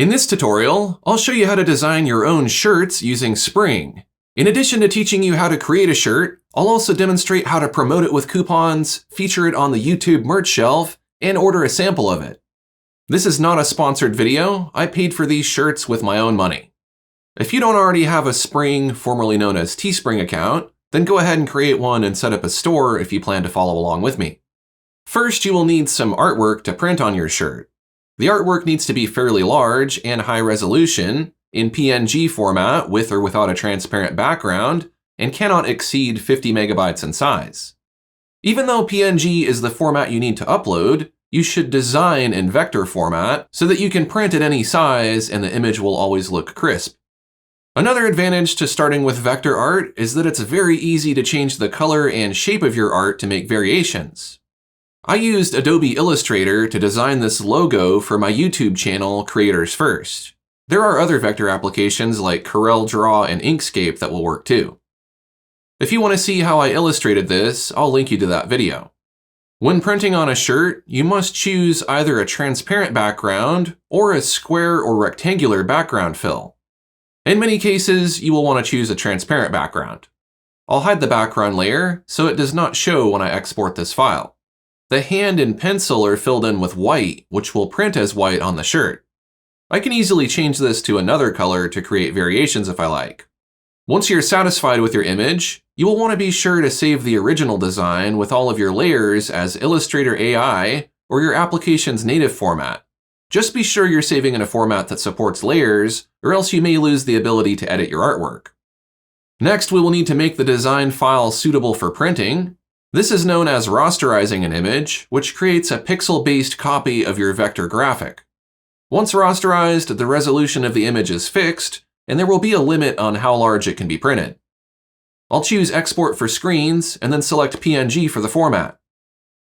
In this tutorial, I'll show you how to design your own shirts using Spring. In addition to teaching you how to create a shirt, I'll also demonstrate how to promote it with coupons, feature it on the YouTube merch shelf, and order a sample of it. This is not a sponsored video. I paid for these shirts with my own money. If you don't already have a Spring, formerly known as Teespring account, then go ahead and create one and set up a store if you plan to follow along with me. First, you will need some artwork to print on your shirt. The artwork needs to be fairly large and high resolution, in PNG format with or without a transparent background, and cannot exceed 50 megabytes in size. Even though PNG is the format you need to upload, you should design in vector format so that you can print at any size and the image will always look crisp. Another advantage to starting with vector art is that it's very easy to change the color and shape of your art to make variations. I used Adobe Illustrator to design this logo for my YouTube channel, Creators First. There are other vector applications like CorelDRAW and Inkscape that will work too. If you want to see how I illustrated this, I'll link you to that video. When printing on a shirt, you must choose either a transparent background or a square or rectangular background fill. In many cases, you will want to choose a transparent background. I'll hide the background layer so it does not show when I export this file. The hand and pencil are filled in with white, which will print as white on the shirt. I can easily change this to another color to create variations if I like. Once you're satisfied with your image, you will want to be sure to save the original design with all of your layers as Illustrator AI or your application's native format. Just be sure you're saving in a format that supports layers, or else you may lose the ability to edit your artwork. Next, we will need to make the design file suitable for printing. This is known as rasterizing an image, which creates a pixel-based copy of your vector graphic. Once rasterized, the resolution of the image is fixed, and there will be a limit on how large it can be printed. I'll choose Export for Screens, and then select PNG for the format.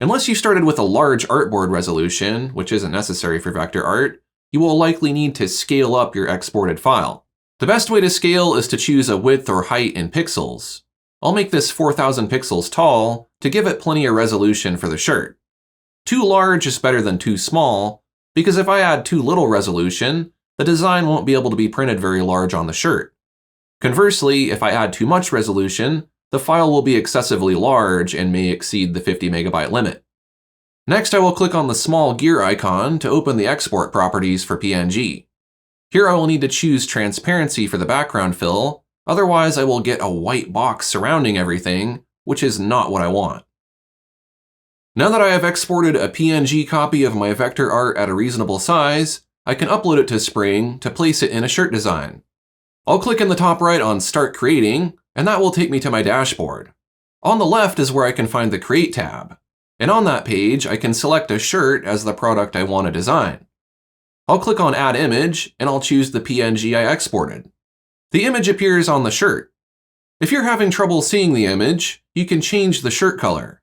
Unless you started with a large artboard resolution, which isn't necessary for vector art, you will likely need to scale up your exported file. The best way to scale is to choose a width or height in pixels. I'll make this 4,000 pixels tall to give it plenty of resolution for the shirt. Too large is better than too small, because if I add too little resolution, the design won't be able to be printed very large on the shirt. Conversely, if I add too much resolution, the file will be excessively large and may exceed the 50 megabyte limit. Next, I will click on the small gear icon to open the export properties for PNG. Here I will need to choose transparency for the background fill, otherwise I will get a white box surrounding everything, which is not what I want. Now that I have exported a PNG copy of my vector art at a reasonable size, I can upload it to Spring to place it in a shirt design. I'll click in the top right on Start Creating, and that will take me to my dashboard. On the left is where I can find the Create tab, and on that page I can select a shirt as the product I want to design. I'll click on Add Image, and I'll choose the PNG I exported. The image appears on the shirt. If you're having trouble seeing the image, you can change the shirt color.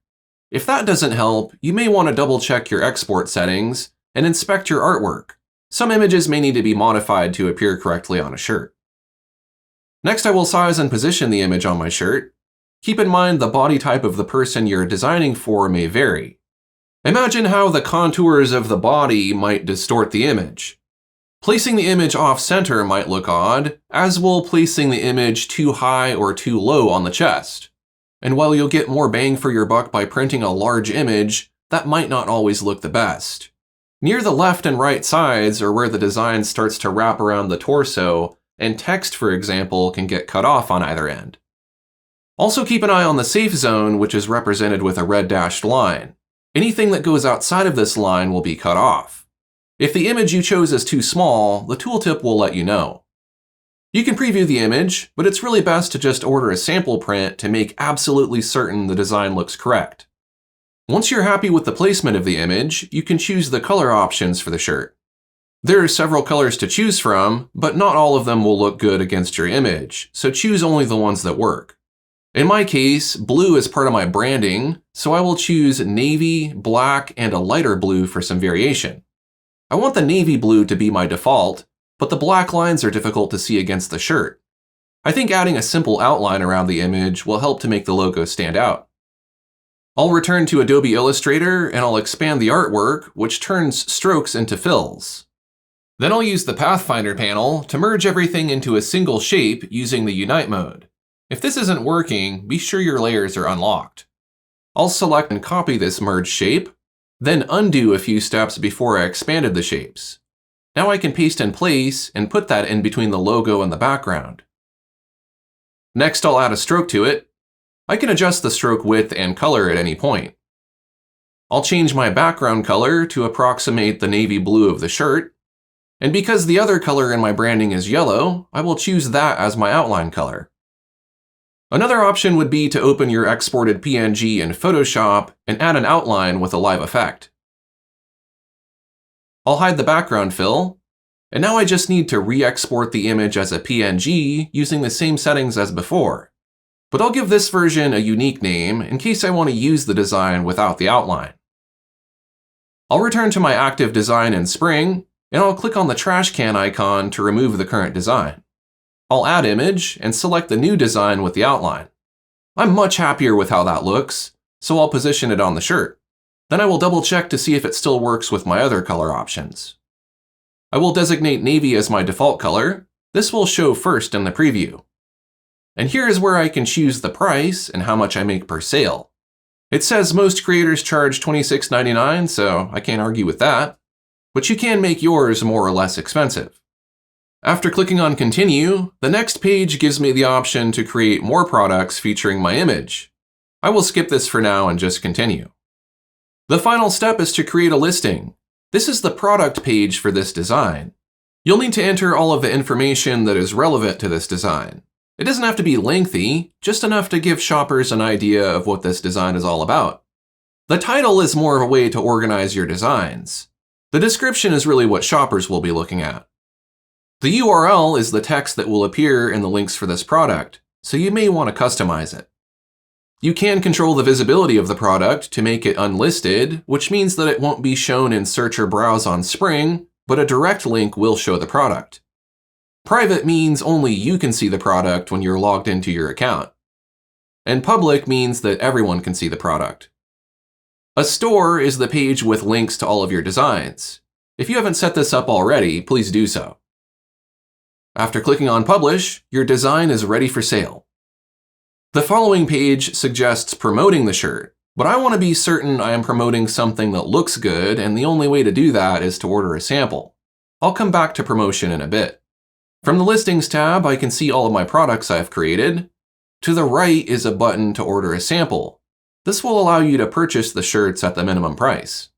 If that doesn't help, you may want to double check your export settings and inspect your artwork. Some images may need to be modified to appear correctly on a shirt. Next, I will size and position the image on my shirt. Keep in mind the body type of the person you're designing for may vary. Imagine how the contours of the body might distort the image. Placing the image off-center might look odd, as will placing the image too high or too low on the chest. And while you'll get more bang for your buck by printing a large image, that might not always look the best. Near the left and right sides are where the design starts to wrap around the torso, and text, for example, can get cut off on either end. Also keep an eye on the safe zone, which is represented with a red dashed line. Anything that goes outside of this line will be cut off. If the image you chose is too small, the tooltip will let you know. You can preview the image, but it's really best to just order a sample print to make absolutely certain the design looks correct. Once you're happy with the placement of the image, you can choose the color options for the shirt. There are several colors to choose from, but not all of them will look good against your image, so choose only the ones that work. In my case, blue is part of my branding, so I will choose navy, black, and a lighter blue for some variation. I want the navy blue to be my default, but the black lines are difficult to see against the shirt. I think adding a simple outline around the image will help to make the logo stand out. I'll return to Adobe Illustrator and I'll expand the artwork, which turns strokes into fills. Then I'll use the Pathfinder panel to merge everything into a single shape using the Unite mode. If this isn't working, be sure your layers are unlocked. I'll select and copy this merged shape, then undo a few steps before I expanded the shapes. Now I can paste in place and put that in between the logo and the background. Next, I'll add a stroke to it. I can adjust the stroke width and color at any point. I'll change my background color to approximate the navy blue of the shirt. And because the other color in my branding is yellow, I will choose that as my outline color. Another option would be to open your exported PNG in Photoshop and add an outline with a live effect. I'll hide the background fill, and now I just need to re-export the image as a PNG using the same settings as before. But I'll give this version a unique name in case I want to use the design without the outline. I'll return to my active design in Spring, and I'll click on the trash can icon to remove the current design. I'll add image and select the new design with the outline. I'm much happier with how that looks, so I'll position it on the shirt. Then I will double check to see if it still works with my other color options. I will designate navy as my default color. This will show first in the preview. And here is where I can choose the price and how much I make per sale. It says most creators charge $26.99, so I can't argue with that. But you can make yours more or less expensive. After clicking on Continue, the next page gives me the option to create more products featuring my image. I will skip this for now and just continue. The final step is to create a listing. This is the product page for this design. You'll need to enter all of the information that is relevant to this design. It doesn't have to be lengthy, just enough to give shoppers an idea of what this design is all about. The title is more of a way to organize your designs. The description is really what shoppers will be looking at. The URL is the text that will appear in the links for this product, so you may want to customize it. You can control the visibility of the product to make it unlisted, which means that it won't be shown in search or browse on Spring, but a direct link will show the product. Private means only you can see the product when you're logged into your account. And public means that everyone can see the product. A store is the page with links to all of your designs. If you haven't set this up already, please do so. After clicking on Publish, your design is ready for sale. The following page suggests promoting the shirt, but I want to be certain I am promoting something that looks good, and the only way to do that is to order a sample. I'll come back to promotion in a bit. From the Listings tab, I can see all of my products I've created. To the right is a button to order a sample. This will allow you to purchase the shirts at the minimum price.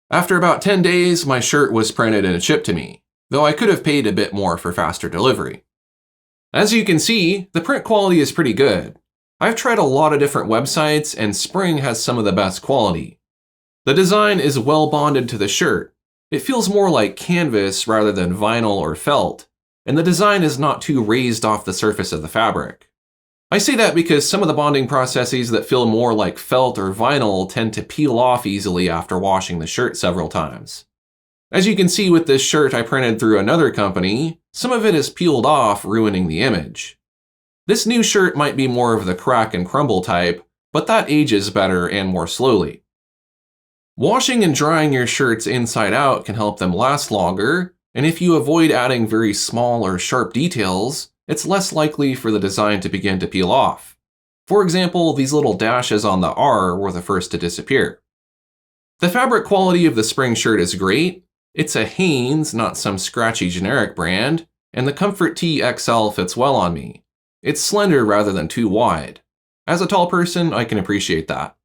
After about 10 days, my shirt was printed and shipped to me, though I could have paid a bit more for faster delivery. As you can see, the print quality is pretty good. I've tried a lot of different websites, and Spring has some of the best quality. The design is well bonded to the shirt. It feels more like canvas rather than vinyl or felt, and the design is not too raised off the surface of the fabric. I say that because some of the bonding processes that feel more like felt or vinyl tend to peel off easily after washing the shirt several times. As you can see with this shirt I printed through another company, some of it is peeled off, ruining the image. This new shirt might be more of the crack and crumble type, but that ages better and more slowly. Washing and drying your shirts inside out can help them last longer, and if you avoid adding very small or sharp details, it's less likely for the design to begin to peel off. For example, these little dashes on the R were the first to disappear. The fabric quality of the Spring shirt is great. It's a Hanes, not some scratchy generic brand, and the Comfort Tee XL fits well on me. It's slender rather than too wide. As a tall person, I can appreciate that.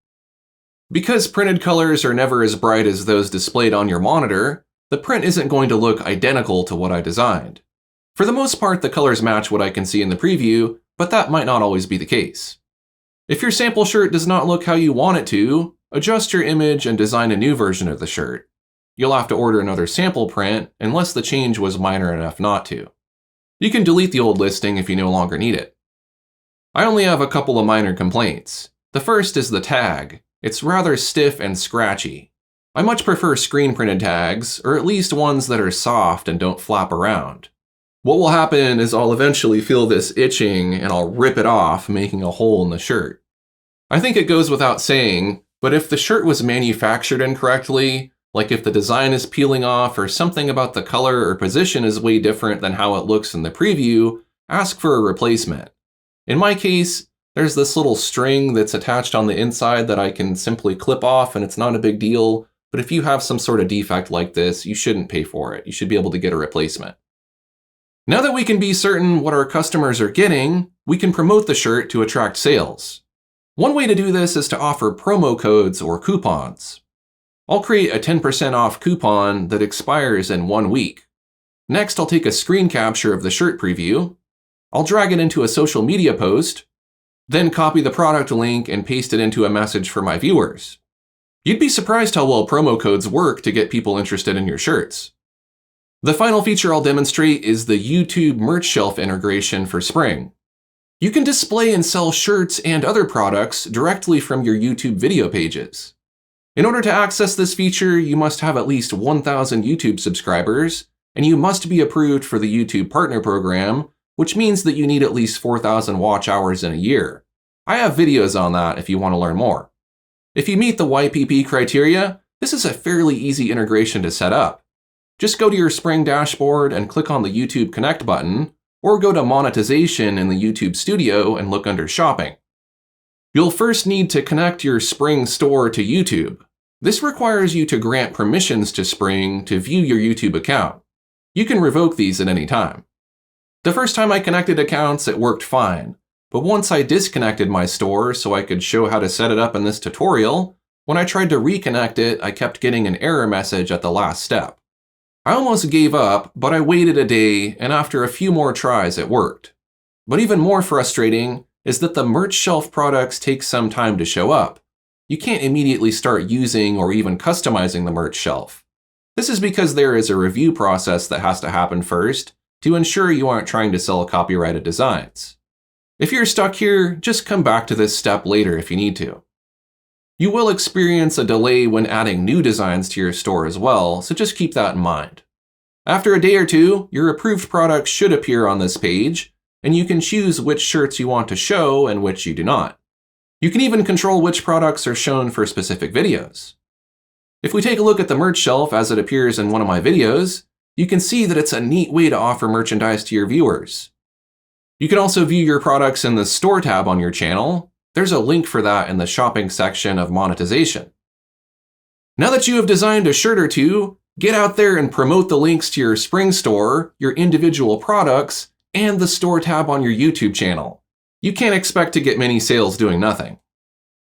Because printed colors are never as bright as those displayed on your monitor, the print isn't going to look identical to what I designed. For the most part, the colors match what I can see in the preview, but that might not always be the case. If your sample shirt does not look how you want it to, adjust your image and design a new version of the shirt. You'll have to order another sample print unless the change was minor enough not to. You can delete the old listing if you no longer need it. I only have a couple of minor complaints. The first is the tag. It's rather stiff and scratchy. I much prefer screen printed tags, or at least ones that are soft and don't flap around. What will happen is I'll eventually feel this itching and I'll rip it off, making a hole in the shirt. I think it goes without saying, but if the shirt was manufactured incorrectly, Like if the design is peeling off or something about the color or position is way different than how it looks in the preview, ask for a replacement. In my case, there's this little string that's attached on the inside that I can simply clip off and it's not a big deal, but if you have some sort of defect like this, you shouldn't pay for it. You should be able to get a replacement. Now that we can be certain what our customers are getting, we can promote the shirt to attract sales. One way to do this is to offer promo codes or coupons. I'll create a 10% off coupon that expires in 1 week. Next, I'll take a screen capture of the shirt preview. I'll drag it into a social media post, then copy the product link and paste it into a message for my viewers. You'd be surprised how well promo codes work to get people interested in your shirts. The final feature I'll demonstrate is the YouTube merch shelf integration for Spring. You can display and sell shirts and other products directly from your YouTube video pages. In order to access this feature, you must have at least 1,000 YouTube subscribers, and you must be approved for the YouTube Partner Program, which means that you need at least 4,000 watch hours in a year. I have videos on that if you want to learn more. If you meet the YPP criteria, this is a fairly easy integration to set up. Just go to your Spring dashboard and click on the YouTube Connect button, or go to Monetization in the YouTube Studio and look under Shopping. You'll first need to connect your Spring store to YouTube. This requires you to grant permissions to Spring to view your YouTube account. You can revoke these at any time. The first time I connected accounts, it worked fine, but once I disconnected my store so I could show how to set it up in this tutorial, when I tried to reconnect it, I kept getting an error message at the last step. I almost gave up, but I waited a day, and after a few more tries, it worked. But even more frustrating is that the merch shelf products take some time to show up. You can't immediately start using or even customizing the merch shelf. This is because there is a review process that has to happen first to ensure you aren't trying to sell copyrighted designs. If you're stuck here, just come back to this step later if you need to. You will experience a delay when adding new designs to your store as well, so just keep that in mind. After a day or two, your approved products should appear on this page, and you can choose which shirts you want to show and which you do not. You can even control which products are shown for specific videos. If we take a look at the merch shelf as it appears in one of my videos, you can see that it's a neat way to offer merchandise to your viewers. You can also view your products in the Store tab on your channel. There's a link for that in the Shopping section of Monetization. Now that you have designed a shirt or two, get out there and promote the links to your Spring store, your individual products, and the Store tab on your YouTube channel. You can't expect to get many sales doing nothing.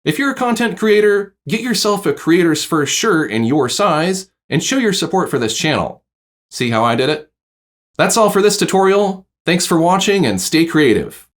If you're a content creator, get yourself a Creator's First shirt in your size and show your support for this channel. See how I did it? That's all for this tutorial. Thanks for watching and stay creative.